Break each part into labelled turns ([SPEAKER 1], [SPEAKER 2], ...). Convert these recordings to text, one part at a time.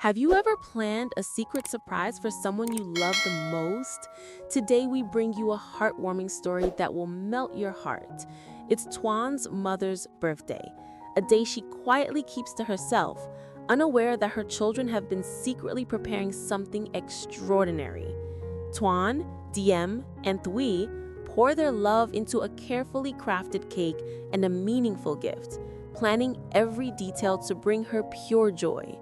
[SPEAKER 1] Have you ever planned a secret surprise for someone you love the most? Today, we bring you a heartwarming story that will melt your heart. It's Toan's mother's birthday, a day she quietly keeps to herself, unaware that her children have been secretly preparing something extraordinary. Toan, Diem, and Thuy pour their love into a carefully crafted cake and a meaningful gift, planning every detail to bring her pure joy.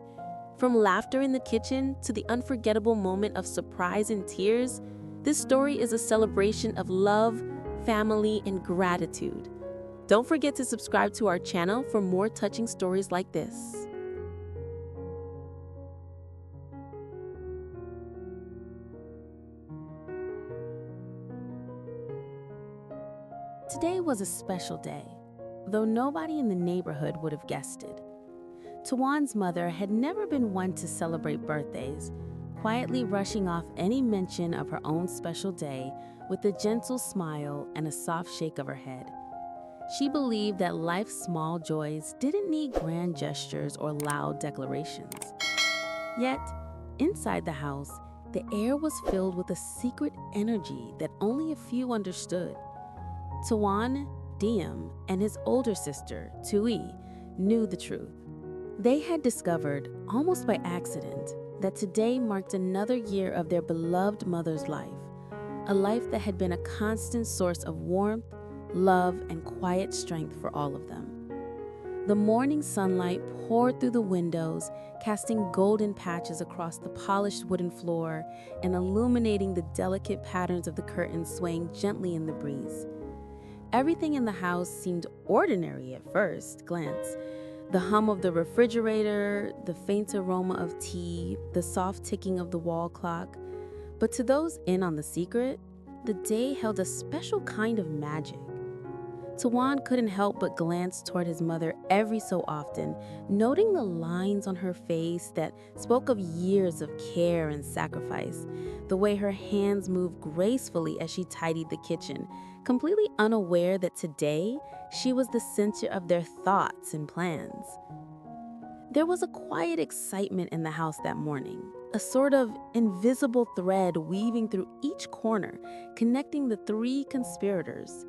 [SPEAKER 1] From laughter in the kitchen to the unforgettable moment of surprise and tears, this story is a celebration of love, family, and gratitude. Don't forget to subscribe to our channel for more touching stories like this. Today was a special day, though nobody in the neighborhood would have guessed it. Toan's mother had never been one to celebrate birthdays, quietly rushing off any mention of her own special day with a gentle smile and a soft shake of her head. She believed that life's small joys didn't need grand gestures or loud declarations. Yet, inside the house, the air was filled with a secret energy that only a few understood. Toan, Diem, and his older sister, Thuy, knew the truth. They had discovered, almost by accident, that today marked another year of their beloved mother's life, a life that had been a constant source of warmth, love, and quiet strength for all of them. The morning sunlight poured through the windows, casting golden patches across the polished wooden floor and illuminating the delicate patterns of the curtains swaying gently in the breeze. Everything in the house seemed ordinary at first glance. The hum of the refrigerator, the faint aroma of tea, the soft ticking of the wall clock. But to those in on the secret, the day held a special kind of magic. Toan couldn't help but glance toward his mother every so often, noting the lines on her face that spoke of years of care and sacrifice, the way her hands moved gracefully as she tidied the kitchen, completely unaware that today she was the center of their thoughts and plans. There was a quiet excitement in the house that morning, a sort of invisible thread weaving through each corner, connecting the three conspirators.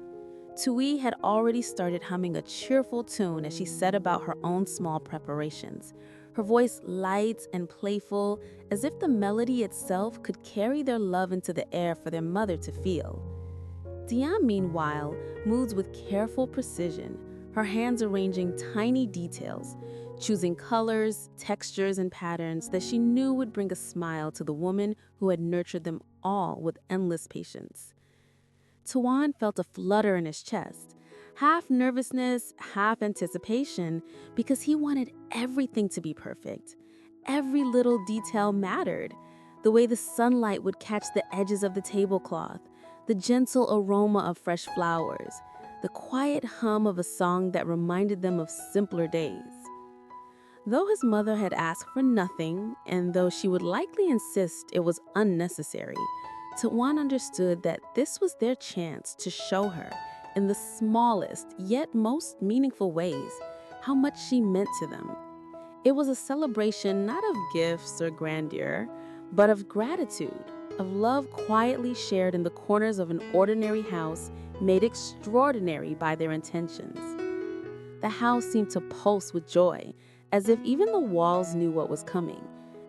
[SPEAKER 1] Thuy had already started humming a cheerful tune as she set about her own small preparations, her voice light and playful, as if the melody itself could carry their love into the air for their mother to feel. Diem, meanwhile, moves with careful precision, her hands arranging tiny details, choosing colors, textures, and patterns that she knew would bring a smile to the woman who had nurtured them all with endless patience. Toan felt a flutter in his chest, half nervousness, half anticipation, because he wanted everything to be perfect. Every little detail mattered. The way the sunlight would catch the edges of the tablecloth, the gentle aroma of fresh flowers, the quiet hum of a song that reminded them of simpler days. Though his mother had asked for nothing, and though she would likely insist it was unnecessary, Toan understood that this was their chance to show her, in the smallest yet most meaningful ways, how much she meant to them. It was a celebration not of gifts or grandeur, but of gratitude, of love quietly shared in the corners of an ordinary house made extraordinary by their intentions. The house seemed to pulse with joy, as if even the walls knew what was coming,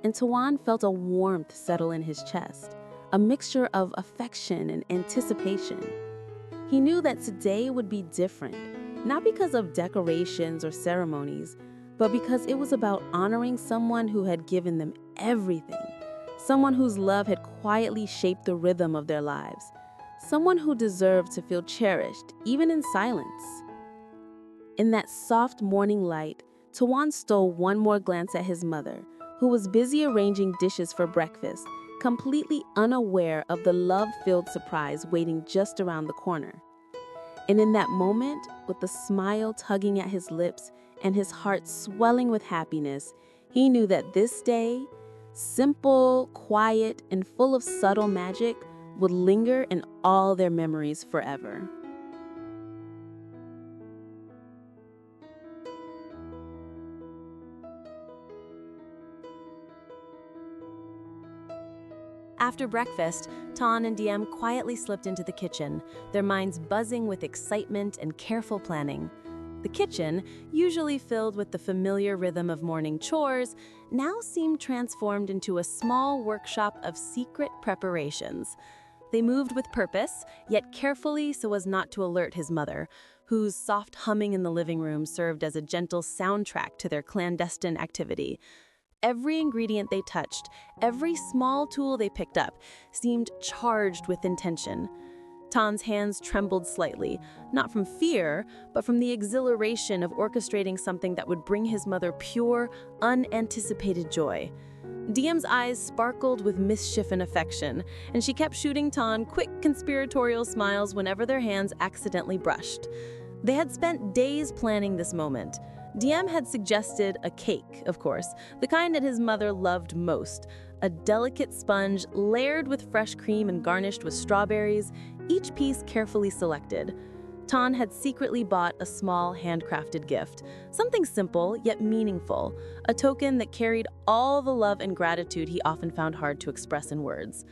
[SPEAKER 1] and Toan felt a warmth settle in his chest, a mixture of affection and anticipation. He knew that today would be different, not because of decorations or ceremonies, but because it was about honoring someone who had given them everything, someone whose love had quietly shaped the rhythm of their lives, someone who deserved to feel cherished, even in silence. In that soft morning light, Toan stole one more glance at his mother, who was busy arranging dishes for breakfast, completely unaware of the love-filled surprise waiting just around the corner. And in that moment, with the smile tugging at his lips and his heart swelling with happiness, he knew that this day, simple, quiet, and full of subtle magic, would linger in all their memories forever.
[SPEAKER 2] After breakfast, Toan and Diem quietly slipped into the kitchen, their minds buzzing with excitement and careful planning. The kitchen, usually filled with the familiar rhythm of morning chores, now seemed transformed into a small workshop of secret preparations. They moved with purpose, yet carefully so as not to alert his mother, whose soft humming in the living room served as a gentle soundtrack to their clandestine activity. Every ingredient they touched, every small tool they picked up, seemed charged with intention. Toan's hands trembled slightly, not from fear, but from the exhilaration of orchestrating something that would bring his mother pure, unanticipated joy. Diem's eyes sparkled with mischief and affection, and she kept shooting Toan quick conspiratorial smiles whenever their hands accidentally brushed. They had spent days planning this moment. Diem had suggested a cake, of course, the kind that his mother loved most, a delicate sponge layered with fresh cream and garnished with strawberries, each piece carefully selected. Toan had secretly bought a small handcrafted gift, something simple yet meaningful, a token that carried all the love and gratitude he often found hard to express in words.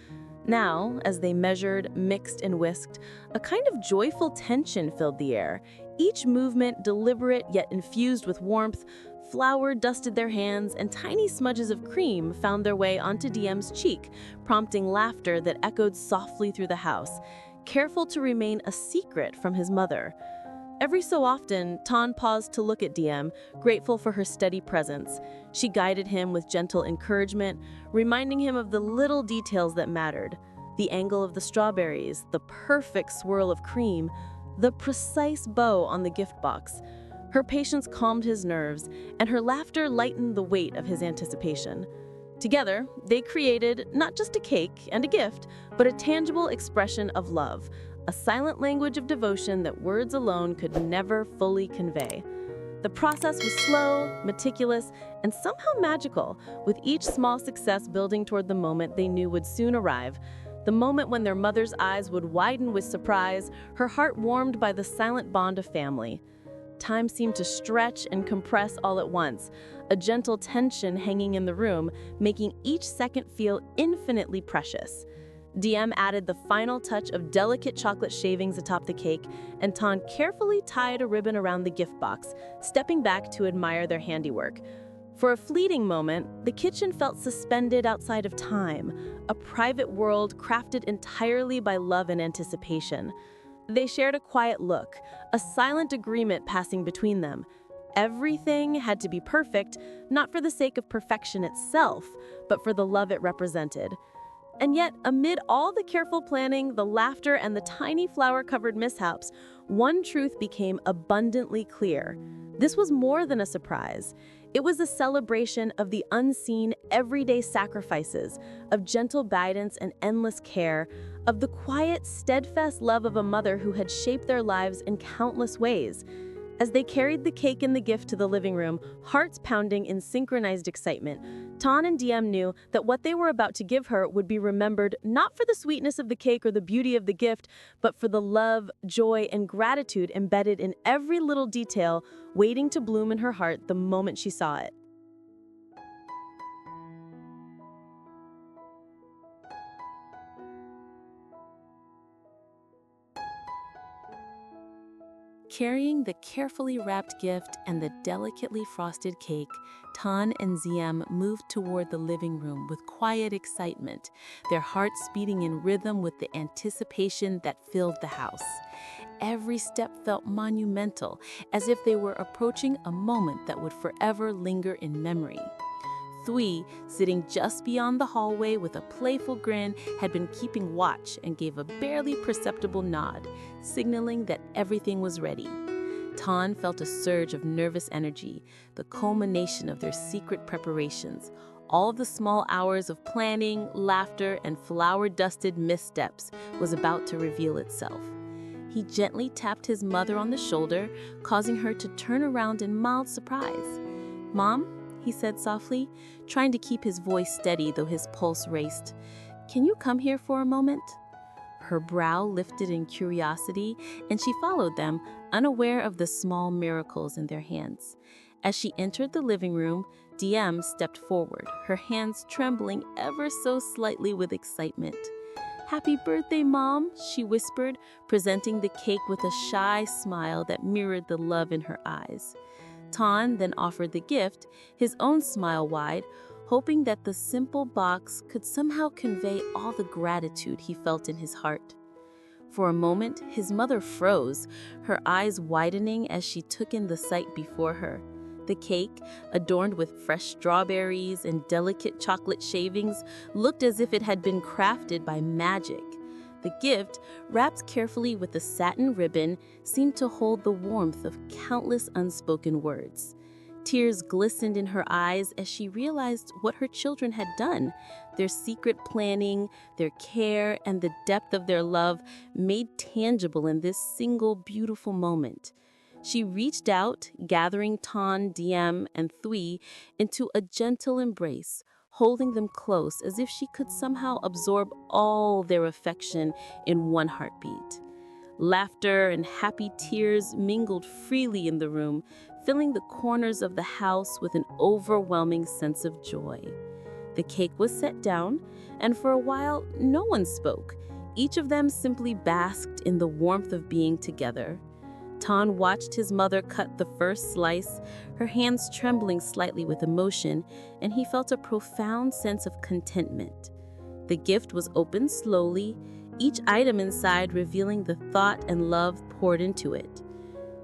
[SPEAKER 2] Now, as they measured, mixed, and whisked, a kind of joyful tension filled the air. Each movement deliberate yet infused with warmth. Flour dusted their hands, and tiny smudges of cream found their way onto Diem's cheek, prompting laughter that echoed softly through the house, careful to remain a secret from his mother. Every so often, Toan paused to look at Diem, grateful for her steady presence. She guided him with gentle encouragement, reminding him of the little details that mattered: the angle of the strawberries, the perfect swirl of cream, the precise bow on the gift box. Her patience calmed his nerves, and her laughter lightened the weight of his anticipation. Together, they created not just a cake and a gift, but a tangible expression of love, a silent language of devotion that words alone could never fully convey. The process was slow, meticulous, and somehow magical, with each small success building toward the moment they knew would soon arrive, the moment when their mother's eyes would widen with surprise, her heart warmed by the silent bond of family. Time seemed to stretch and compress all at once, a gentle tension hanging in the room, making each second feel infinitely precious. Diem added the final touch of delicate chocolate shavings atop the cake, and Toan carefully tied a ribbon around the gift box, stepping back to admire their handiwork. For a fleeting moment, the kitchen felt suspended outside of time, a private world crafted entirely by love and anticipation. They shared a quiet look, a silent agreement passing between them. Everything had to be perfect, not for the sake of perfection itself, but for the love it represented. And yet, amid all the careful planning, the laughter, and the tiny flower-covered mishaps, one truth became abundantly clear. This was more than a surprise. It was a celebration of the unseen, everyday sacrifices, of gentle guidance and endless care, of the quiet, steadfast love of a mother who had shaped their lives in countless ways. As they carried the cake and the gift to the living room, hearts pounding in synchronized excitement, Toan and Diem knew that what they were about to give her would be remembered not for the sweetness of the cake or the beauty of the gift, but for the love, joy, and gratitude embedded in every little detail, waiting to bloom in her heart the moment she saw it.
[SPEAKER 1] Carrying the carefully wrapped gift and the delicately frosted cake, Toan and Diem moved toward the living room with quiet excitement, their hearts beating in rhythm with the anticipation that filled the house. Every step felt monumental, as if they were approaching a moment that would forever linger in memory. Thuy, sitting just beyond the hallway with a playful grin, had been keeping watch and gave a barely perceptible nod, signaling that everything was ready. Toan felt a surge of nervous energy, the culmination of their secret preparations. All of the small hours of planning, laughter, and flower-dusted missteps was about to reveal itself. He gently tapped his mother on the shoulder, causing her to turn around in mild surprise. "Mom?" he said softly, trying to keep his voice steady though his pulse raced. "Can you come here for a moment?" Her brow lifted in curiosity, and she followed them, unaware of the small miracles in their hands.
[SPEAKER 2] As she entered the living room, Diem stepped forward, her hands trembling ever so slightly with excitement. "Happy birthday, Mom," she whispered, presenting the cake with a shy smile that mirrored the love in her eyes. Toan then offered the gift, his own smile wide, hoping that the simple box could somehow convey all the gratitude he felt in his heart. For a moment, his mother froze, her eyes widening as she took in the sight before her. The cake, adorned with fresh strawberries and delicate chocolate shavings, looked as if it had been crafted by magic. The gift, wrapped carefully with a satin ribbon, seemed to hold the warmth of countless unspoken words. Tears glistened in her eyes as she realized what her children had done. Their secret planning, their care, and the depth of their love made tangible in this single beautiful moment. She reached out, gathering Toan, Diem, and Thuy into a gentle embrace, holding them close as if she could somehow absorb all their affection in one heartbeat. Laughter and happy tears mingled freely in the room, filling the corners of the house with an overwhelming sense of joy. The cake was set down, and for a while, no one spoke. Each of them simply basked in the warmth of being together. Toan watched his mother cut the first slice, her hands trembling slightly with emotion, and he felt a profound sense of contentment. The gift was opened slowly, each item inside revealing the thought and love poured into it.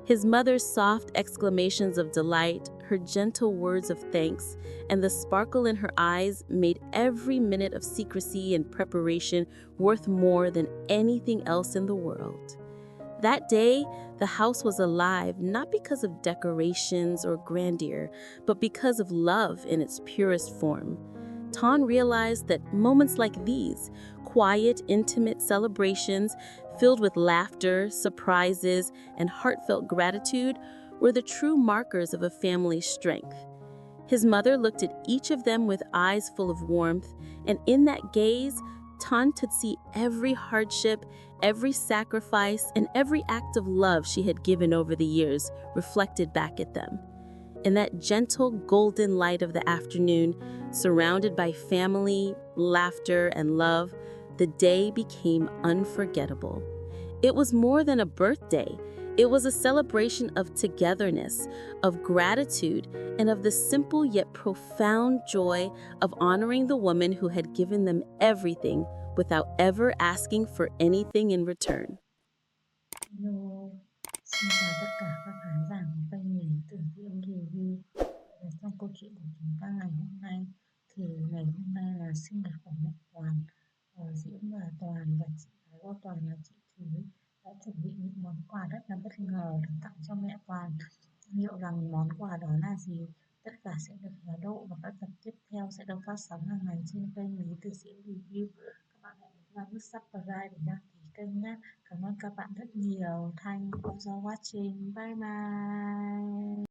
[SPEAKER 2] His mother's soft exclamations of delight, her gentle words of thanks, and the sparkle in her eyes made every minute of secrecy and preparation worth more than anything else in the world. That day, the house was alive not because of decorations or grandeur, but because of love in its purest form. Toan realized that moments like these, quiet, intimate celebrations filled with laughter, surprises, and heartfelt gratitude, were the true markers of a family's strength. His mother looked at each of them with eyes full of warmth, and in that gaze, Toan could see every hardship, every sacrifice, and every act of love she had given over the years reflected back at them. In that gentle golden light of the afternoon, surrounded by family, laughter, and love, the day became unforgettable. It was more than a birthday. It was a celebration of togetherness, of gratitude, and of the simple yet profound joy of honoring the woman who had given them everything without ever asking for anything in return.
[SPEAKER 3] Hello, xin chào tất cả các khán giả của kênh mình Tử Diễm Review. Trong câu chuyện của chúng ta ngày hôm nay thì ngày hôm nay là sinh nhật của mẹ Toàn, Diễm và Toàn và chị gái của Toàn là chị Thúy đã chuẩn bị những món quà rất là bất ngờ để tặng cho mẹ Toàn. Liệu rằng món quà đó là gì? Tất cả sẽ được hé lộ và các tập tiếp theo sẽ được phát sóng hàng ngày trên kênh Lý Tử Diễm Review. Các bạn hãy nhấn vào nút subscribe để đăng ký kênh nhé. Cảm ơn các bạn rất nhiều. Thank you for watching. Bye bye.